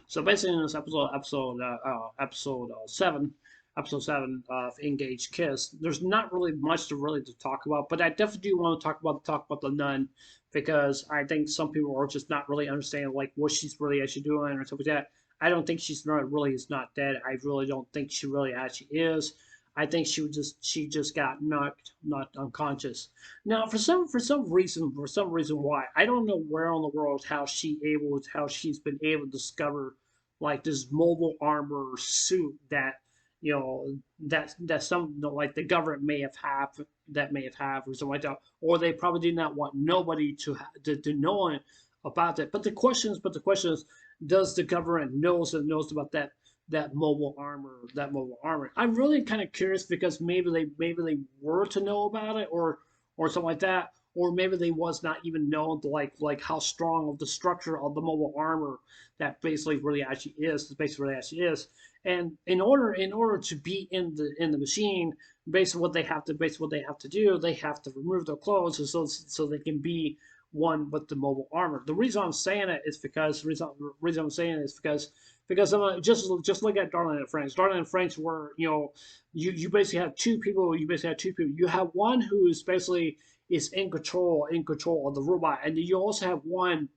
So basically, in this episode seven of Engaged Kiss, there's not really much to really to talk about, but I definitely do want to talk about the nun because I think some people are just not really understanding like what she's really actually doing or something like that. I don't think she's not really is not dead. I really don't think she really actually is. I think she just got knocked unconscious. Now, for some reason why I don't know where in the world how she's been able to discover like this mobile armor suit that that some like the government may have or something like that, or they probably did not want nobody to know about it. But the question is, does the government knows about that mobile armor? I'm really kind of curious because maybe they were to know about it or something like that, or maybe they was not even known to like how strong of the structure of the mobile armor that basically really actually is. And in order to be in the machine, basically what they have to do, they have to remove their clothes so they can be one with the mobile armor. The reason I'm saying it is because the reason I'm saying it is because just look at Darling and Franks. Darling and Franks were you basically have two people. You basically have two people. You have one who is basically is in control of the robot, and then you also have one.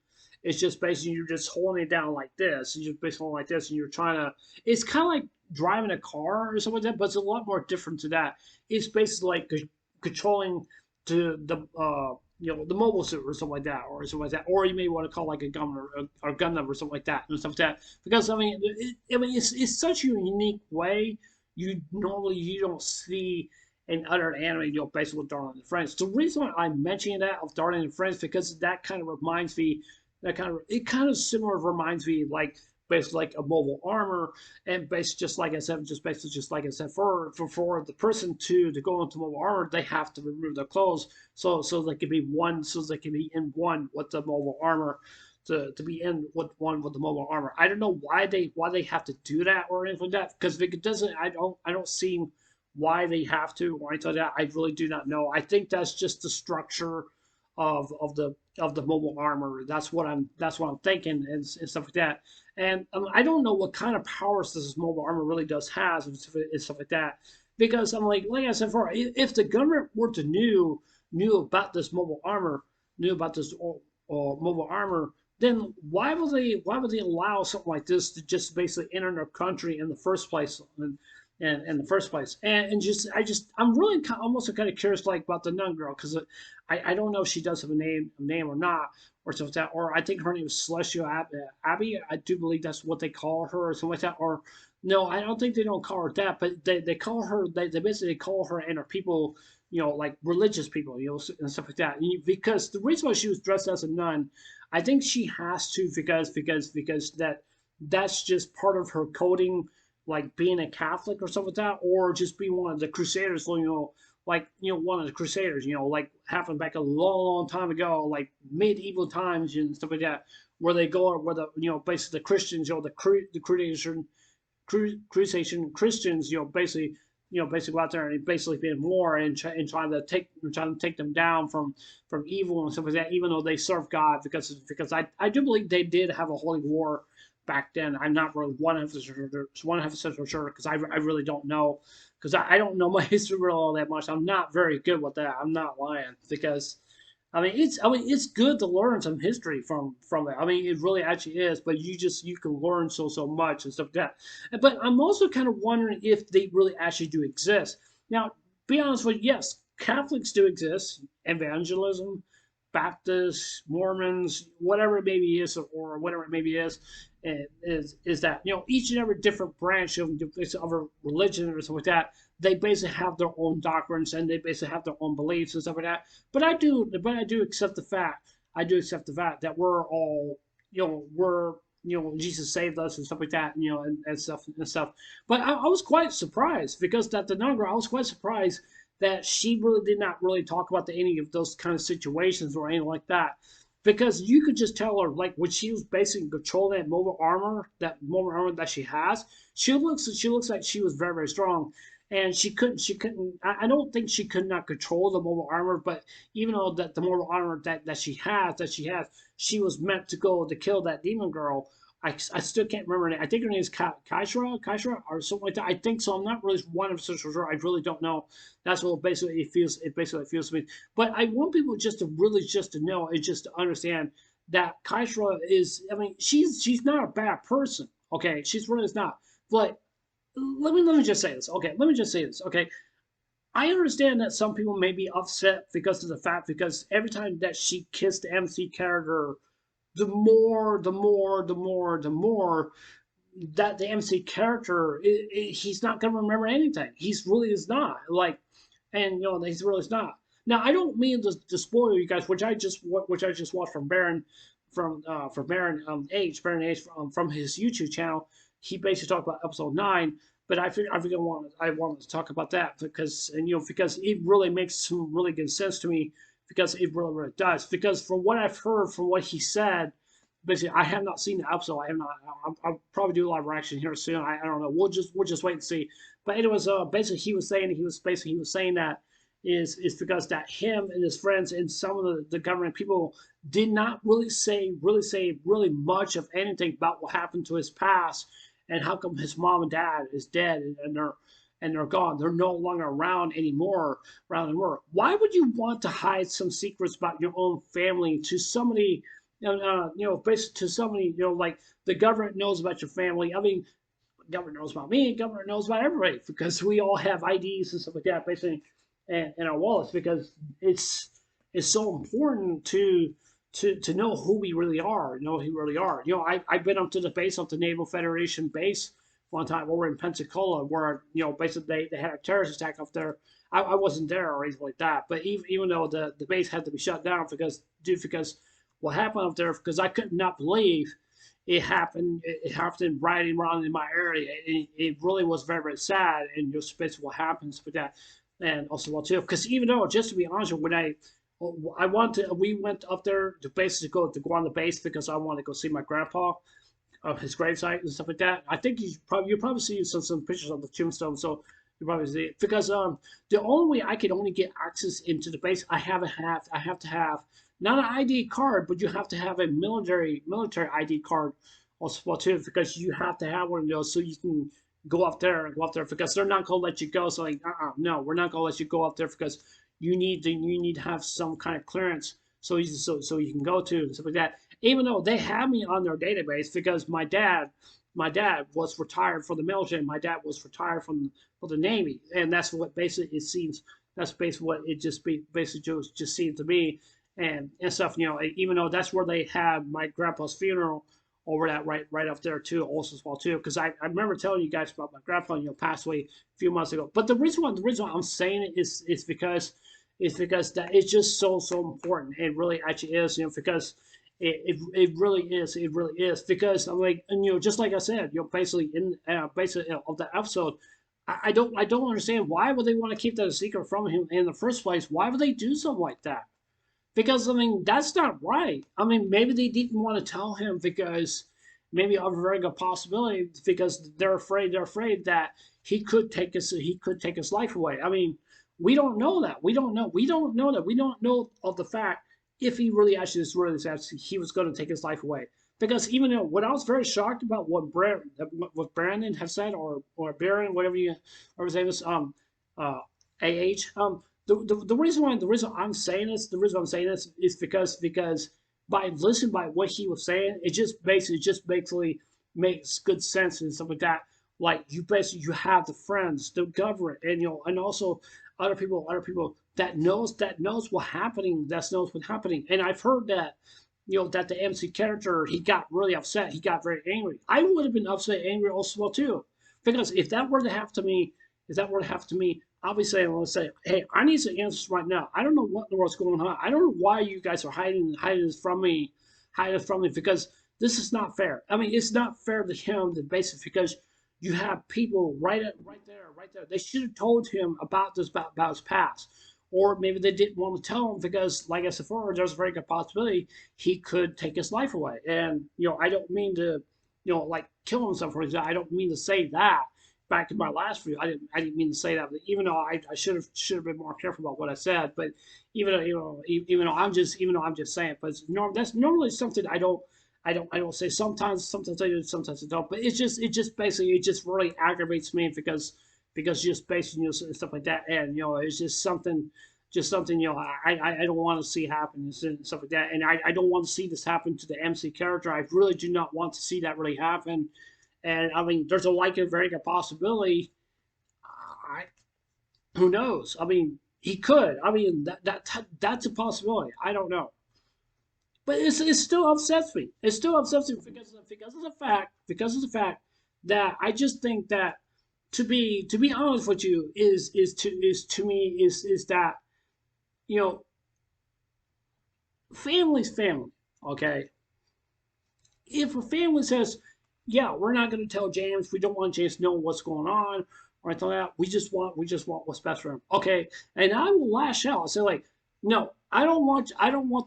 It's just basically you're just holding it down like this. You're just basically holding it like this, and you're trying to. It's kind of like driving a car or something like that, but it's a lot more different to that. It's basically like controlling the mobile suit or something like that, or you may want to call like a gun or Gundam or something like that, and stuff like that. Because it's such a unique way you don't see in other anime, basically with Darling and Friends. The reason why I'm mentioning that of Darling and Friends because that kind of reminds me, it kind of similar reminds me like basically like a mobile armor and based just like I said for the person to go into mobile armor, they have to remove their clothes so they can be one so they can be in one with the mobile armor to be in with one with the mobile armor. I don't know why they have to do that or anything like that because if it doesn't I don't see why they have to or anything like that. I really do not know. I think that's just the structure of the mobile armor. That's what I'm thinking and stuff like that. And I don't know what kind of powers this mobile armor really does has and stuff like that. Because I'm like I said before, if the government were to knew about this knew about this mobile armor, then why would they allow something like this to just basically enter their country in the first place? And in the first place, and I'm really almost kind of curious like about the nun girl because I don't know if she does have a name or not or something like that, or I think her name is Celestial Abby. I do believe that's what they call her or something like that. Or no, I don't think they don't call her that, but they call her they basically call her and her people, like religious people, and stuff like that. Because the reason why she was dressed as a nun, I think she has to because that's just part of her coding, like being a Catholic or something like that, or just being one of the Crusaders, one of the Crusaders, like happened back a long time ago, like medieval times and stuff like that, where they go, where basically the Christians, the Crusader Christians, basically go out there and basically be in war and trying to take them down from evil and stuff like that, even though they serve God because I do believe they did have a holy war back then. I'm not really 100% sure because I really don't know because I don't know my history really all that much. I'm not very good with that. I'm not lying because it's good to learn some history from it. I mean, it really actually is, but you can learn so much and stuff like that. But I'm also kind of wondering if they really actually do exist. Now, be honest with you, yes, Catholics do exist, evangelism, Baptists, Mormons, whatever it maybe is, or whatever it maybe is that each and every different branch of a religion or something like that, they basically have their own doctrines and they basically have their own beliefs and stuff like that. But I do accept the fact. I do accept the fact that we're all, we're, Jesus saved us and stuff like that, and stuff. But I was quite surprised because that the number, I was quite surprised that she really did not really talk about any of those kind of situations or anything like that. Because you could just tell her, like, when she was basically controlling that mobile armor that she has, she looks like she was very, very strong and she couldn't I don't think she could not control the mobile armor, but even though that the mobile armor that she has she was meant to go to kill that demon girl I still can't remember her name. I think her name is Kaishra, or something like that. I think so. I'm not really 100% sure. I really don't know. That's what basically it feels. It basically feels to me. But I want people just to really just to know and just to understand that Kaishra is. I mean, she's not a bad person. Okay, she's really not. But let me just say this. Okay, let me just say this. Okay, I understand that some people may be upset because of the fact because every time that she kissed the MC character, the more that the MC character, he's not gonna remember anything. He's really is not like, and he's really is not. Now I don't mean to spoil you guys, which I just watched from Baron, from Baron Baron H from his YouTube channel. He basically talked about episode 9, but I wanted to talk about that because because it really makes some really good sense to me because it really does. Because from what I've heard, from what he said, basically, I have not seen the episode. I have not. I'll probably do a live reaction here soon. I don't know. We'll just wait and see. But it was basically he was saying that is because that him and his friends and some of the government people did not really much of anything about what happened to his past and how come his mom and dad is dead and they're gone. They're no longer around anymore. Why would you want to hide some secrets about your own family to somebody? Basically to somebody, like the government knows about your family. I mean, government knows about me, government knows about everybody because we all have IDs and stuff like that, basically, in our wallets because it's so important to know who we really are, I've been up to the base of the Naval Federation base one time over in Pensacola where, basically they had a terrorist attack up there. I wasn't there or anything like that, but even though the base had to be shut down because what happened up there, because I could not believe it happened right around in my area. It really was very, very sad, and just basically what happens with that, and also well too. Because even though, just to be honest, we went up there to basically go on the base because I wanted to go see my grandpa of his gravesite and stuff like that. I think you probably see some pictures of the tombstone, so you probably see it because the only way I could only get access into the base, I have to have not an ID card, but you have to have a military ID card also well too because you have to have one of those so you can go up there because they're not gonna let you go. So like, no, we're not gonna let you go up there because you need to have some kind of clearance so you can go to and stuff like that. Even though they have me on their database because my dad was retired from the military. My dad was retired from the Navy, and that's what basically it seems. That's basically what it basically just seemed to me, and stuff. Even though that's where they had my grandpa's funeral over that right up there too, also as well too. Because I remember telling you guys about my grandpa, passed away a few months ago. But the reason why I'm saying it is because that it's just so important. It really actually is, because it really is. It really is because I'm like, and just like I said, basically of the episode, I don't understand why would they want to keep that a secret from him in the first place. Why would they do something like that? Because I mean that's not right. I mean maybe they didn't want to tell him because maybe a very good possibility because they're afraid that he could take his life away. I mean we don't know that. We don't know of the fact if he really actually is really actually he was going to take his life away. Because even though what I was very shocked about what Brandon have said or Baron whatever his name is AH the reason I'm saying this is because by what he was saying it just basically makes good sense and stuff like that. Like you have the friends, the government, and also other people that knows what's happening. And I've heard that that the MC character he got really upset, he got very angry. I would have been upset, angry also well too, because if that were to happen to me, I'll be saying, let's say, hey, I need some answers right now. I don't know what in the world's going on. I don't know why you guys are hiding this from me because this is not fair. I mean, it's not fair to him the basis because you have people right there. They should have told him about about his past, or maybe they didn't want to tell him because, like I said before, there's a very good possibility he could take his life away. And I don't mean to, like kill himself for example. I don't mean to say that. Back in my last video, I didn't mean to say that. But even though I should have been more careful about what I said, but even though I'm just saying, but that's normally something I don't say sometimes I do, sometimes I don't. But it just basically it just really aggravates me because just basically stuff like that, and it's just something I don't want to see happen and stuff like that, and I don't want to see this happen to the MC character. I really do not want to see that really happen, and I mean there's a very good possibility. I Who knows? I mean he could. I mean that's a possibility. I don't know. But it still upsets me. It still upsets me because of the fact that I just think that to be honest with you is to me is that you know family's family. Okay, if a family says, yeah, we're not going to tell James, we don't want James to know what's going on or anything like that. We just want what's best for him. Okay, and I will lash out. I say like, no, I don't want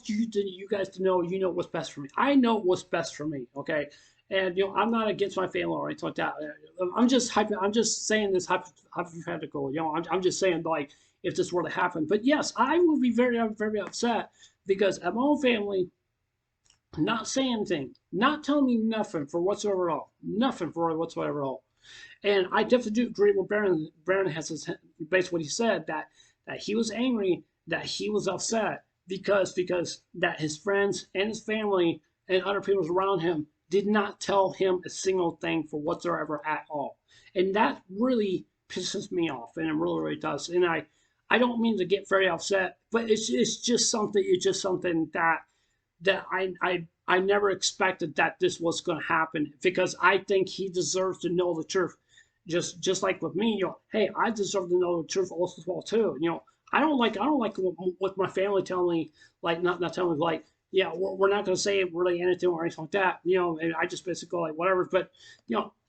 you guys to know what's best for me. I know what's best for me. Okay, and I'm not against my family or anything like that. I'm just saying this hypothetical. I'm just saying like if this were to happen. But yes, I will be very very upset because at my own family not saying anything, not telling me nothing for whatsoever at all, nothing for whatsoever at all. And I definitely do agree with Baron. Baron has based what he said that he was angry, that he was upset because that his friends and his family and other people around him did not tell him a single thing for whatsoever at all, and that really pisses me off, and it really really does. And I don't mean to get very upset, but it's just something that I never expected that this was going to happen because I think he deserves to know the truth. Just like with me, hey, I deserve to know the truth also as well too. I don't like what my family telling me, like not telling me like, yeah, we're not going to say really anything or anything like that. And I just basically go like whatever. But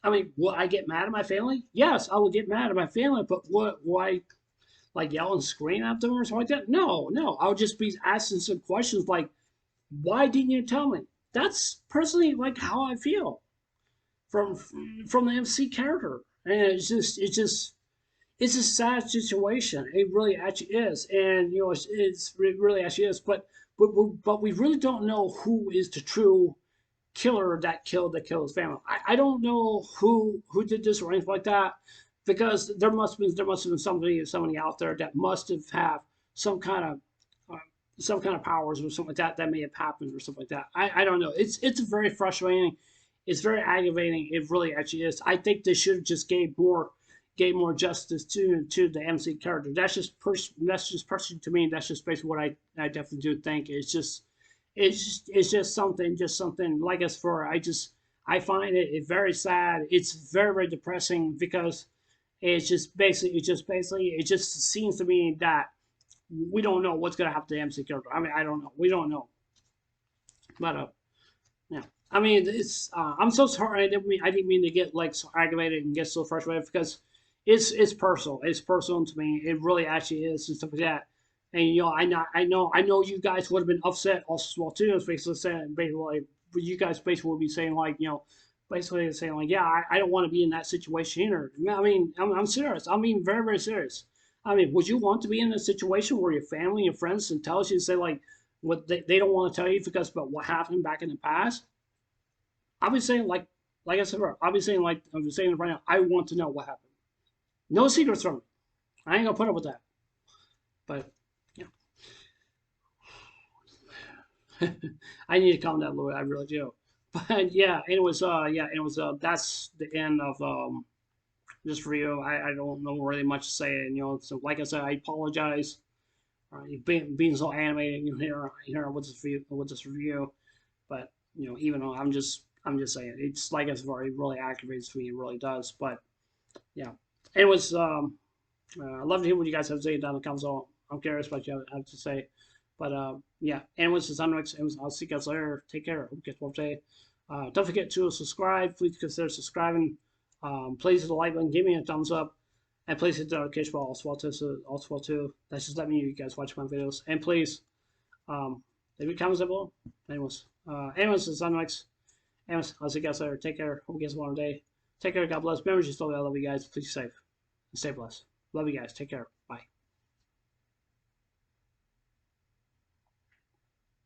I mean, will I get mad at my family? Yes, I will get mad at my family. But what? Why? Like yell and scream at them or something like that? No, no. I'll just be asking some questions like, why didn't you tell me? That's personally like how I feel from from the MC character, and it's a sad situation. It really actually is, and it really actually is. But we really don't know who is the true killer that killed his family. I don't know who did this or anything like that because there must have been somebody out there that must have some kind of some kind of powers or something like that may have happened or something like that. I don't know. It's very frustrating. It's very aggravating. It really actually is. I think they should have just gave more justice to the MC character. That's just personally to me. That's just basically what I definitely do think. It's just something like us for I find it very sad. It's very very depressing because it just seems to me that we don't know what's gonna happen to the MC character. I mean, I don't know. We don't know. But yeah. I mean, I'm so sorry. I didn't mean to get like so aggravated and get so frustrated because it's personal. It's personal to me. It really actually is and stuff like that. And I know you guys would have been upset also as well too. It's basically saying basically like, you guys basically would be saying like basically saying like, yeah, I don't want to be in that situation either. I mean, I'm serious. I mean, very very serious. I mean, would you want to be in a situation where your family and friends and tells you say like what they don't want to tell you because about what happened back in the past? I'll be saying like I said, I'll be saying like I'm saying right now. I want to know what happened. No secrets from me. I ain't gonna put up with that. But yeah, I need to calm down a little bit. I really do. But yeah, that's the end of this review. I don't know really much to say. And so like I said, I apologize. Being so animated here with this review, but even though I'm just saying it's like it's really aggravates me. It really does. But yeah, anyways, I'd love to hear what you guys have to say down in the comments. So I'm curious what you have to say. But yeah, anyways, it's Unrex. I'll see you guys later. Take care. Hope you guys have a day. Don't forget to subscribe. Please consider subscribing. Please hit the like button. Give me a thumbs up. And please hit the notification bell also too. That's just let me know you guys watch my videos. And please, leave your comments below. Anyways, it's Unrex. Anyways, I'll see you guys later. Take care. Hope you guys have a wonderful day. Take care. God bless. Remember, just told you I love you guys. Please be safe and stay blessed. Love you guys. Take care. Bye.